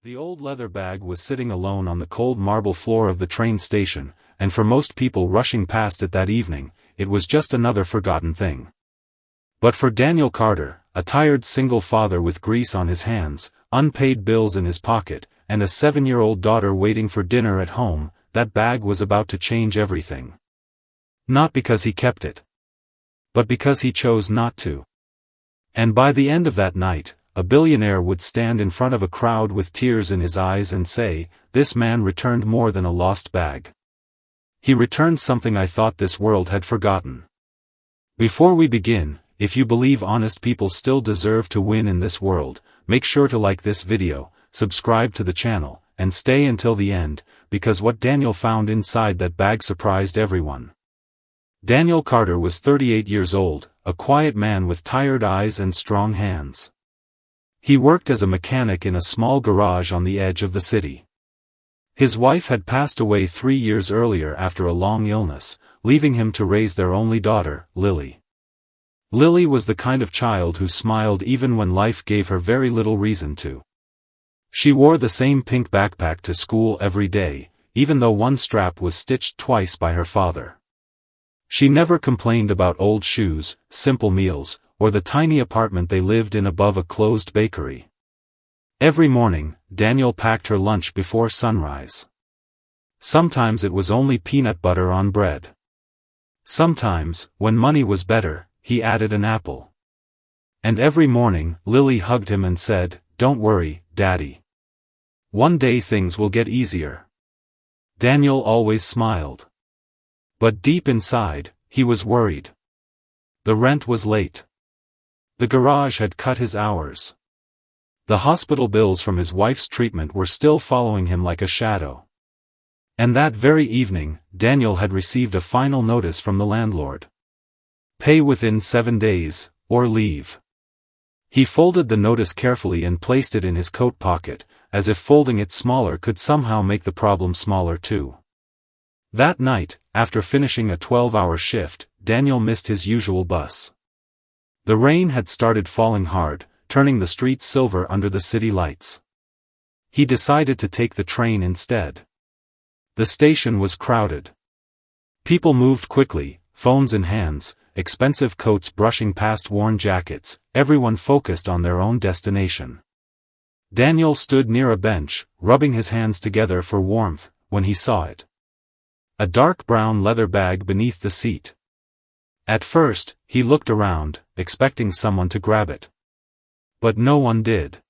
The old leather bag was sitting alone on the cold marble floor of the train station, and for most people rushing past it that evening, it was just another forgotten thing. But for Daniel Carter, a tired single father with grease on his hands, unpaid bills in his pocket, and a 7-year-old daughter waiting for dinner at home, that bag was about to change everything. Not because he kept it, but because he chose not to. And by the end of that night, a billionaire would stand in front of a crowd with tears in his eyes and say, "This man returned more than a lost bag. He returned something I thought this world had forgotten." Before we begin, if you believe honest people still deserve to win in this world, make sure to like this video, subscribe to the channel, and stay until the end, because what Daniel found inside that bag surprised everyone. Daniel Carter was 38 years old, a quiet man with tired eyes and strong hands. He worked as a mechanic in a small garage on the edge of the city. His wife had passed away 3 years earlier after a long illness, leaving him to raise their only daughter, Lily. Lily was the kind of child who smiled even when life gave her very little reason to. She wore the same pink backpack to school every day, even though one strap was stitched twice by her father. She never complained about old shoes, simple meals, or the tiny apartment they lived in above a closed bakery. Every morning, Daniel packed her lunch before sunrise. Sometimes it was only peanut butter on bread. Sometimes, when money was better, he added an apple. And every morning, Lily hugged him and said, "Don't worry, Daddy. One day things will get easier." Daniel always smiled. But deep inside, he was worried. The rent was late. The garage had cut his hours. The hospital bills from his wife's treatment were still following him like a shadow. And that very evening, Daniel had received a final notice from the landlord. Pay within 7 days, or leave. He folded the notice carefully and placed it in his coat pocket, as if folding it smaller could somehow make the problem smaller too. That night, after finishing a 12-hour shift, Daniel missed his usual bus. The rain had started falling hard, turning the streets silver under the city lights. He decided to take the train instead. The station was crowded. People moved quickly, phones in hands, expensive coats brushing past worn jackets, everyone focused on their own destination. Daniel stood near a bench, rubbing his hands together for warmth, when he saw it. A dark brown leather bag beneath the seat. At first, he looked around, expecting someone to grab it. But no one did.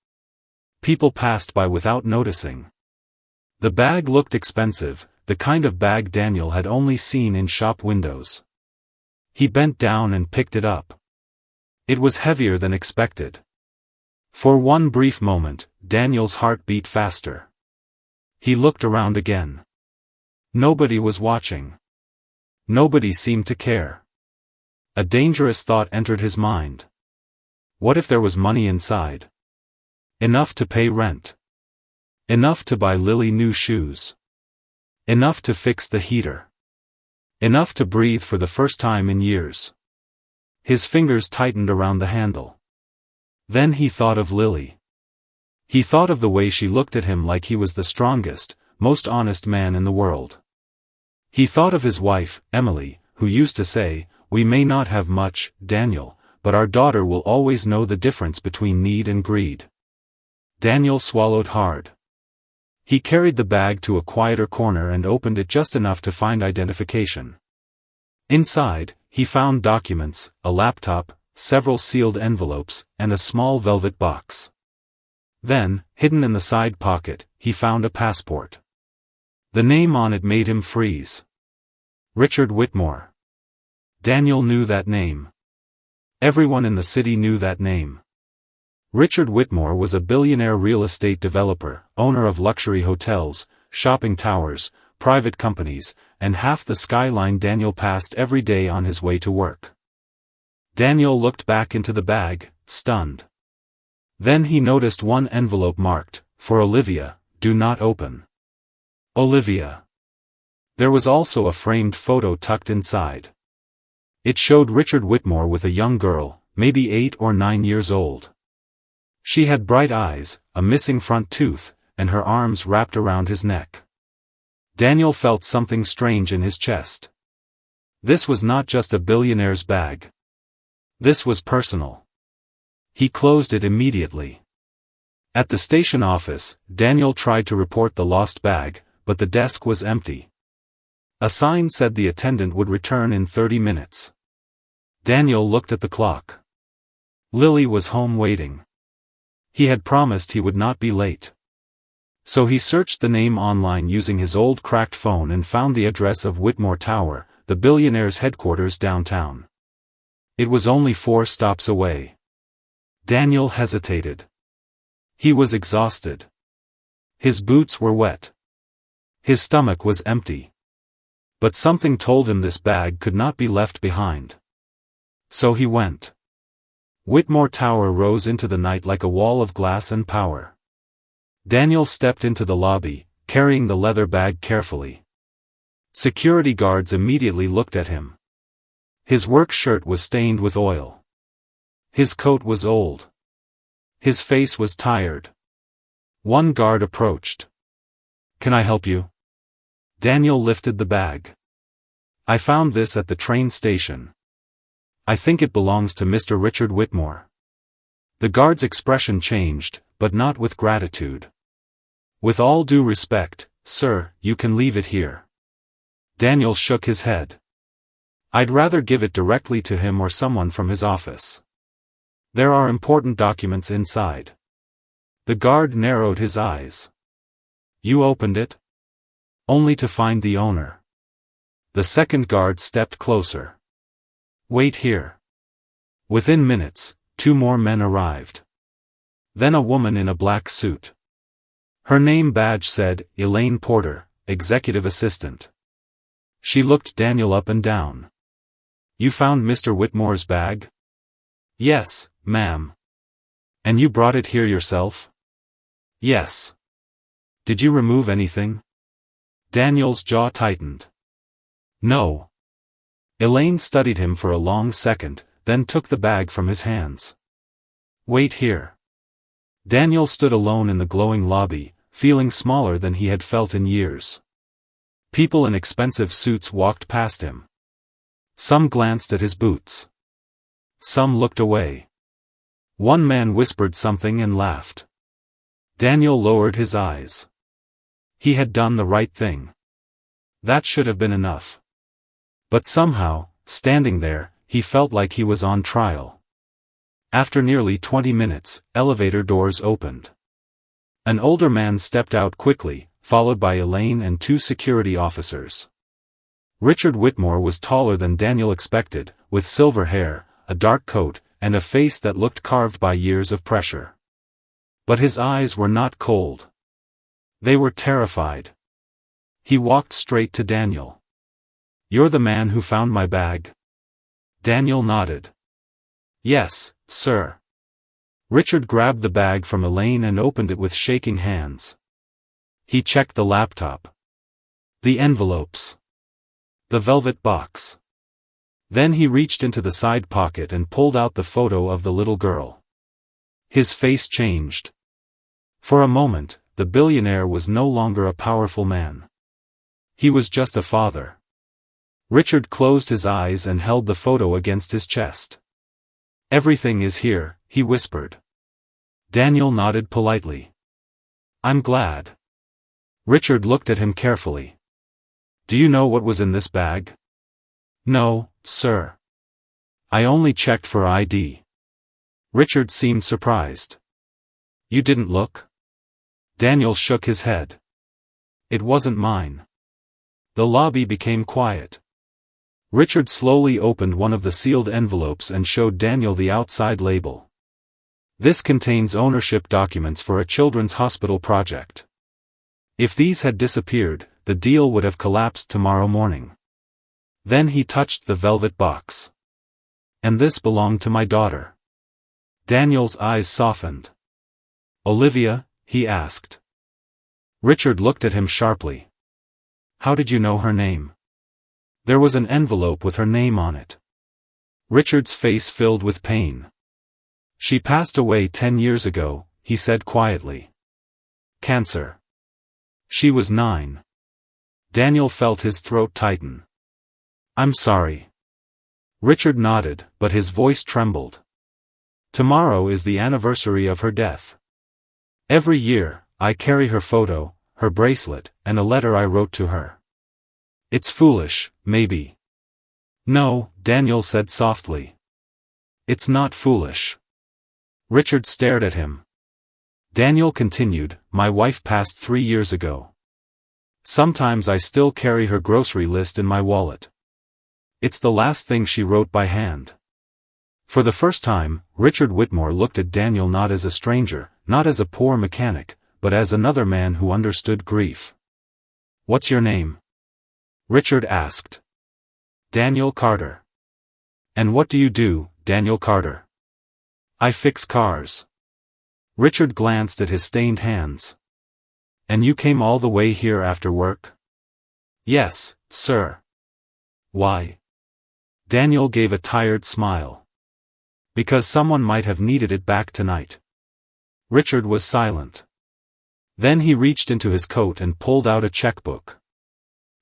People passed by without noticing. The bag looked expensive, the kind of bag Daniel had only seen in shop windows. He bent down and picked it up. It was heavier than expected. For one brief moment, Daniel's heart beat faster. He looked around again. Nobody was watching. Nobody seemed to care. A dangerous thought entered his mind. What if there was money inside? Enough to pay rent. Enough to buy Lily new shoes. Enough to fix the heater. Enough to breathe for the first time in years. His fingers tightened around the handle. Then he thought of Lily. He thought of the way she looked at him like he was the strongest, most honest man in the world. He thought of his wife, Emily, who used to say, "We may not have much, Daniel, but our daughter will always know the difference between need and greed." Daniel swallowed hard. He carried the bag to a quieter corner and opened it just enough to find identification. Inside, he found documents, a laptop, several sealed envelopes, and a small velvet box. Then, hidden in the side pocket, he found a passport. The name on it made him freeze. Richard Whitmore. Daniel knew that name. Everyone in the city knew that name. Richard Whitmore was a billionaire real estate developer, owner of luxury hotels, shopping towers, private companies, and half the skyline Daniel passed every day on his way to work. Daniel looked back into the bag, stunned. Then he noticed one envelope marked, "For Olivia, do not open." Olivia. There was also a framed photo tucked inside. It showed Richard Whitmore with a young girl, maybe 8 or 9 years old. She had bright eyes, a missing front tooth, and her arms wrapped around his neck. Daniel felt something strange in his chest. This was not just a billionaire's bag. This was personal. He closed it immediately. At the station office, Daniel tried to report the lost bag, but the desk was empty. A sign said the attendant would return in 30 minutes. Daniel looked at the clock. Lily was home waiting. He had promised he would not be late. So he searched the name online using his old cracked phone and found the address of Whitmore Tower, the billionaire's headquarters downtown. It was only 4 stops away. Daniel hesitated. He was exhausted. His boots were wet. His stomach was empty. But something told him this bag could not be left behind. So he went. Whitmore Tower rose into the night like a wall of glass and power. Daniel stepped into the lobby, carrying the leather bag carefully. Security guards immediately looked at him. His work shirt was stained with oil. His coat was old. His face was tired. One guard approached. "Can I help you?" Daniel lifted the bag. "I found this at the train station. I think it belongs to Mr. Richard Whitmore." The guard's expression changed, but not with gratitude. "With all due respect, sir, you can leave it here." Daniel shook his head. "I'd rather give it directly to him or someone from his office. There are important documents inside." The guard narrowed his eyes. "You opened it?" "Only to find the owner." The second guard stepped closer. "Wait here." Within minutes, 2 more men arrived. Then a woman in a black suit. Her name badge said, Elaine Porter, Executive Assistant. She looked Daniel up and down. "You found Mr. Whitmore's bag?" "Yes, ma'am." "And you brought it here yourself?" "Yes." "Did you remove anything?" Daniel's jaw tightened. "No." Elaine studied him for a long second, then took the bag from his hands. "Wait here." Daniel stood alone in the glowing lobby, feeling smaller than he had felt in years. People in expensive suits walked past him. Some glanced at his boots. Some looked away. One man whispered something and laughed. Daniel lowered his eyes. He had done the right thing. That should have been enough. But somehow, standing there, he felt like he was on trial. After nearly 20 minutes, elevator doors opened. An older man stepped out quickly, followed by Elaine and 2 security officers. Richard Whitmore was taller than Daniel expected, with silver hair, a dark coat, and a face that looked carved by years of pressure. But his eyes were not cold. They were terrified. He walked straight to Daniel. "You're the man who found my bag?" Daniel nodded. "Yes, sir." Richard grabbed the bag from Elaine and opened it with shaking hands. He checked the laptop. The envelopes. The velvet box. Then he reached into the side pocket and pulled out the photo of the little girl. His face changed. For a moment, the billionaire was no longer a powerful man. He was just a father. Richard closed his eyes and held the photo against his chest. "Everything is here," he whispered. Daniel nodded politely. "I'm glad." Richard looked at him carefully. "Do you know what was in this bag?" "No, sir. I only checked for ID." Richard seemed surprised. "You didn't look?" Daniel shook his head. "It wasn't mine." The lobby became quiet. Richard slowly opened one of the sealed envelopes and showed Daniel the outside label. "This contains ownership documents for a children's hospital project. If these had disappeared, the deal would have collapsed tomorrow morning." Then he touched the velvet box. "And this belonged to my daughter." Daniel's eyes softened. "Olivia?" he asked. Richard looked at him sharply. "How did you know her name?" "There was an envelope with her name on it." Richard's face filled with pain. "She passed away 10 years ago," he said quietly. Cancer. She was 9. Daniel felt his throat tighten. I'm sorry. Richard nodded, but his voice trembled. Tomorrow is the anniversary of her death. Every year, I carry her photo, her bracelet, and a letter I wrote to her. It's foolish, maybe. No, Daniel said softly. It's not foolish. Richard stared at him. Daniel continued, my wife passed 3 years ago. Sometimes I still carry her grocery list in my wallet. It's the last thing she wrote by hand. For the first time, Richard Whitmore looked at Daniel not as a stranger, not as a poor mechanic, but as another man who understood grief. What's your name? Richard asked. Daniel Carter. And what do you do, Daniel Carter? I fix cars. Richard glanced at his stained hands. And you came all the way here after work? Yes, sir. Why? Daniel gave a tired smile. Because someone might have needed it back tonight. Richard was silent. Then he reached into his coat and pulled out a checkbook.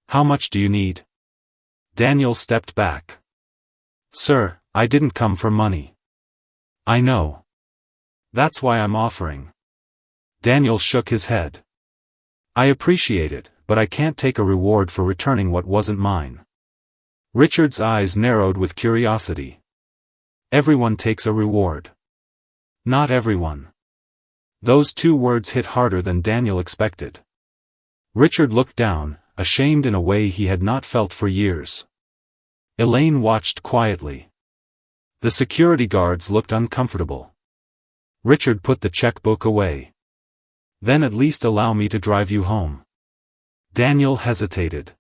How much do you need? Daniel stepped back. Sir, I didn't come for money. I know. That's why I'm offering. Daniel shook his head. I appreciate it, but I can't take a reward for returning what wasn't mine. Richard's eyes narrowed with curiosity. Everyone takes a reward. Not everyone. Those 2 words hit harder than Daniel expected. Richard looked down, ashamed in a way he had not felt for years. Elaine watched quietly. The security guards looked uncomfortable. Richard put the checkbook away. Then at least allow me to drive you home. Daniel hesitated.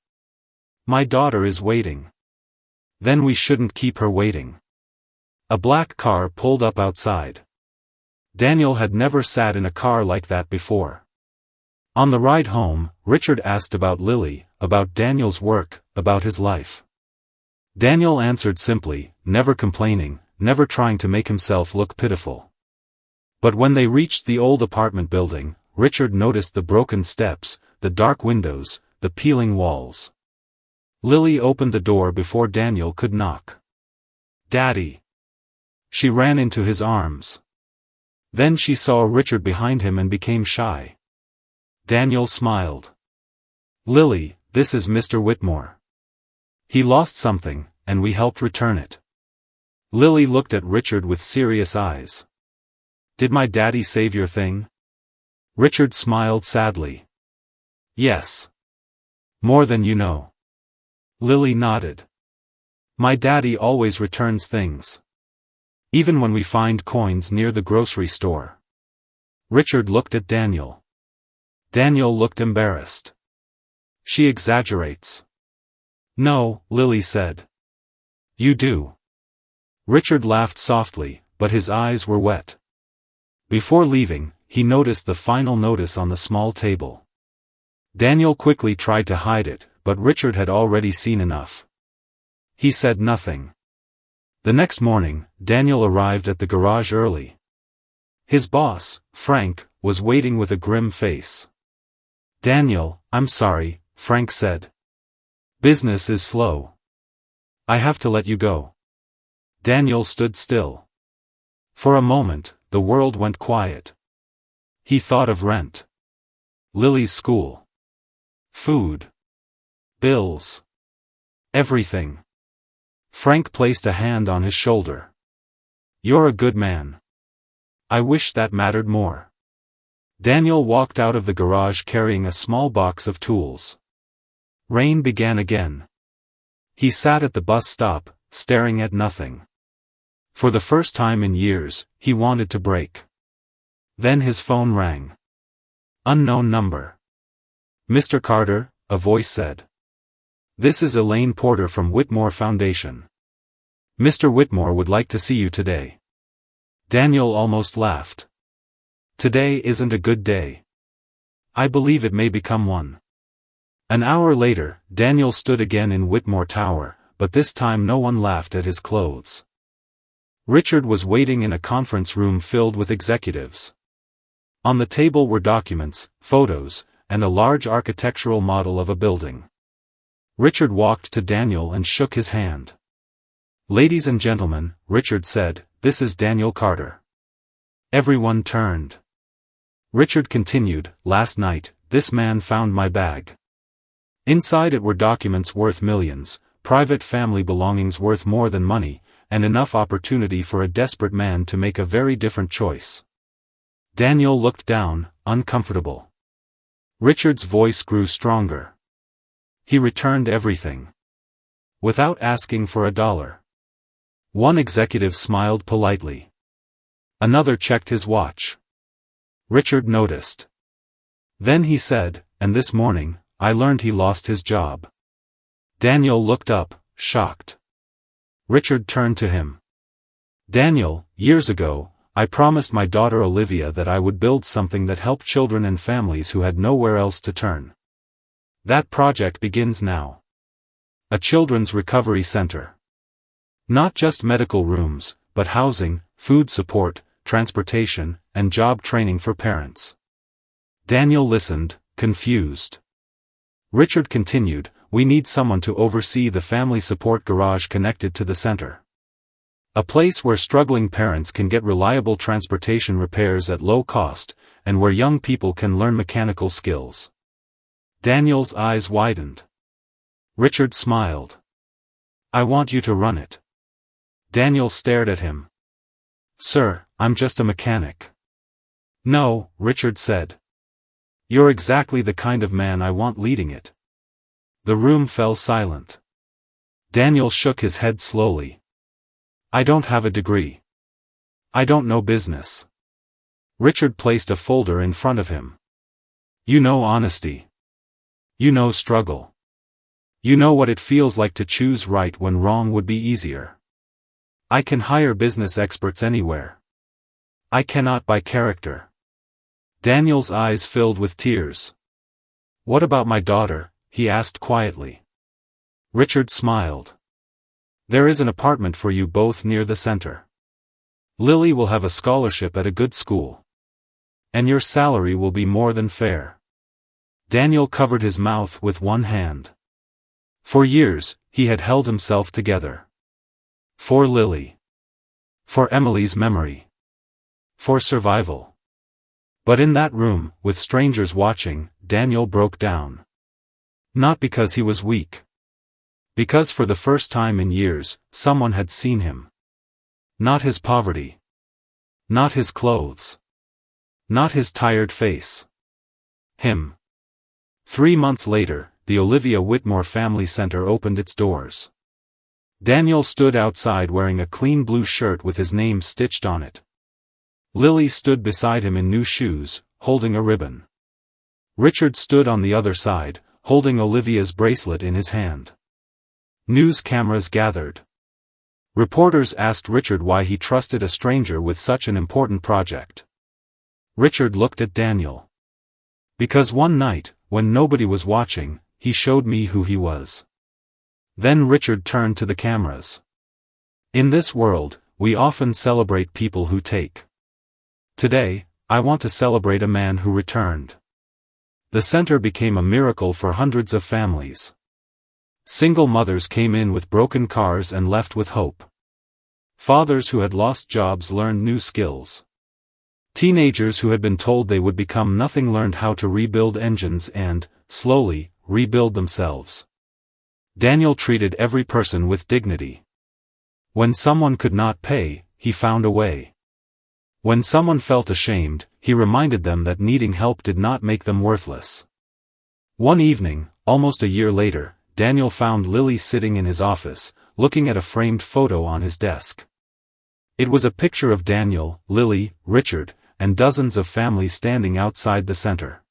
My daughter is waiting. Then we shouldn't keep her waiting. A black car pulled up outside. Daniel had never sat in a car like that before. On the ride home, Richard asked about Lily, about Daniel's work, about his life. Daniel answered simply, never complaining, never trying to make himself look pitiful. But when they reached the old apartment building, Richard noticed the broken steps, the dark windows, the peeling walls. Lily opened the door before Daniel could knock. Daddy! She ran into his arms. Then she saw Richard behind him and became shy. Daniel smiled. Lily, this is Mr. Whitmore. He lost something, and we helped return it. Lily looked at Richard with serious eyes. Did my daddy save your thing? Richard smiled sadly. Yes. More than you know. Lily nodded. My daddy always returns things. Even when we find coins near the grocery store. Richard looked at Daniel. Daniel looked embarrassed. She exaggerates. No, Lily said. You do. Richard laughed softly, but his eyes were wet. Before leaving, he noticed the final notice on the small table. Daniel quickly tried to hide it, but Richard had already seen enough. He said nothing. The next morning, Daniel arrived at the garage early. His boss, Frank, was waiting with a grim face. Daniel, I'm sorry, Frank said. Business is slow. I have to let you go. Daniel stood still. For a moment, the world went quiet. He thought of rent. Lily's school. Food. Bills. Everything. Frank placed a hand on his shoulder. You're a good man. I wish that mattered more. Daniel walked out of the garage carrying a small box of tools. Rain began again. He sat at the bus stop, staring at nothing. For the first time in years, he wanted to break. Then his phone rang. Unknown number. Mr. Carter, a voice said. This is Elaine Porter from Whitmore Foundation. Mr. Whitmore would like to see you today. Daniel almost laughed. Today isn't a good day. I believe it may become one. An hour later, Daniel stood again in Whitmore Tower, but this time no one laughed at his clothes. Richard was waiting in a conference room filled with executives. On the table were documents, photos, and a large architectural model of a building. Richard walked to Daniel and shook his hand. "Ladies and gentlemen," Richard said, "this is Daniel Carter." Everyone turned. Richard continued, "Last night, this man found my bag. Inside it were documents worth millions, private family belongings worth more than money, and enough opportunity for a desperate man to make a very different choice." Daniel looked down, uncomfortable. Richard's voice grew stronger. "He returned everything. Without asking for $1. One executive smiled politely. Another checked his watch. Richard noticed. Then he said, "And this morning, I learned he lost his job." Daniel looked up, shocked. Richard turned to him. "Daniel, years ago, I promised my daughter Olivia that I would build something that helped children and families who had nowhere else to turn. That project begins now. A children's recovery center. Not just medical rooms, but housing, food support, transportation, and job training for parents." Daniel listened, confused. Richard continued, "We need someone to oversee the family support garage connected to the center. A place where struggling parents can get reliable transportation repairs at low cost, and where young people can learn mechanical skills." Daniel's eyes widened. Richard smiled. "I want you to run it." Daniel stared at him. "Sir, I'm just a mechanic." "No," Richard said. "You're exactly the kind of man I want leading it." The room fell silent. Daniel shook his head slowly. "I don't have a degree. I don't know business." Richard placed a folder in front of him. "You know honesty. You know struggle. You know what it feels like to choose right when wrong would be easier. I can hire business experts anywhere. I cannot buy character." Daniel's eyes filled with tears. "What about my daughter?" he asked quietly. Richard smiled. "There is an apartment for you both near the center. Lily will have a scholarship at a good school. And your salary will be more than fair." Daniel covered his mouth with one hand. For years, he had held himself together. For Lily. For Emily's memory. For survival. But in that room, with strangers watching, Daniel broke down. Not because he was weak. Because for the first time in years, someone had seen him. Not his poverty. Not his clothes. Not his tired face. Him. 3 months later, the Olivia Whitmore Family Center opened its doors. Daniel stood outside wearing a clean blue shirt with his name stitched on it. Lily stood beside him in new shoes, holding a ribbon. Richard stood on the other side, holding Olivia's bracelet in his hand. News cameras gathered. Reporters asked Richard why he trusted a stranger with such an important project. Richard looked at Daniel. "Because one night, when nobody was watching, he showed me who he was." Then Richard turned to the cameras. "In this world, we often celebrate people who take. Today, I want to celebrate a man who returned." The center became a miracle for hundreds of families. Single mothers came in with broken cars and left with hope. Fathers who had lost jobs learned new skills. Teenagers who had been told they would become nothing learned how to rebuild engines and, slowly, rebuild themselves. Daniel treated every person with dignity. When someone could not pay, he found a way. When someone felt ashamed, he reminded them that needing help did not make them worthless. One evening, almost a year later, Daniel found Lily sitting in his office, looking at a framed photo on his desk. It was a picture of Daniel, Lily, Richard, and dozens of families standing outside the center.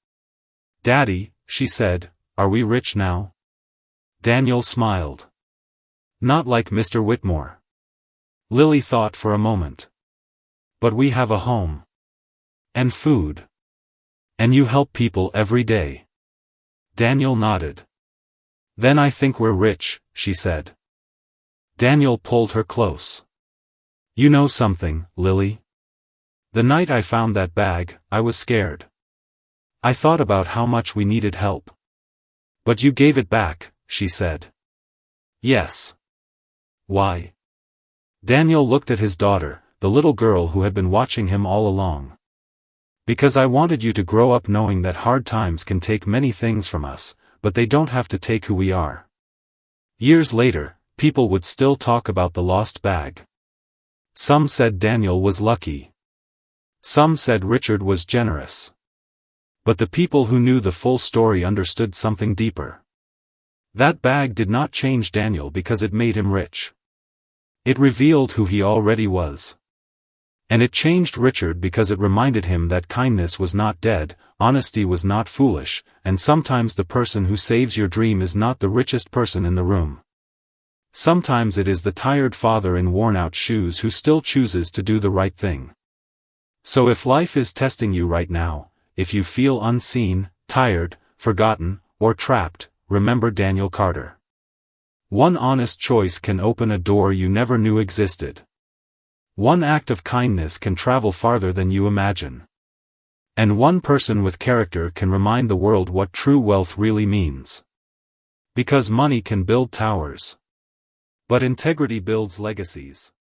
"Daddy," she said, "are we rich now?" Daniel smiled. "Not like Mr. Whitmore." Lily thought for a moment. "But we have a home. And food. And you help people every day." Daniel nodded. "Then I think we're rich," she said. Daniel pulled her close. "You know something, Lily? The night I found that bag, I was scared. I thought about how much we needed help. But you gave it back, she said. Yes. Why? Daniel looked at his daughter, the little girl who had been watching him all along. Because I wanted you to grow up knowing that hard times can take many things from us, but they don't have to take who we are. Years later, people would still talk about the lost bag. Some said Daniel was lucky. Some said Richard was generous. But the people who knew the full story understood something deeper. That bag did not change Daniel because it made him rich. It revealed who he already was. And it changed Richard because it reminded him that kindness was not dead, honesty was not foolish, and sometimes the person who saves your dream is not the richest person in the room. Sometimes it is the tired father in worn-out shoes who still chooses to do the right thing. So if life is testing you right now, if you feel unseen, tired, forgotten, or trapped, remember Daniel Carter. One honest choice can open a door you never knew existed. One act of kindness can travel farther than you imagine. And one person with character can remind the world what true wealth really means. Because money can build towers. But integrity builds legacies.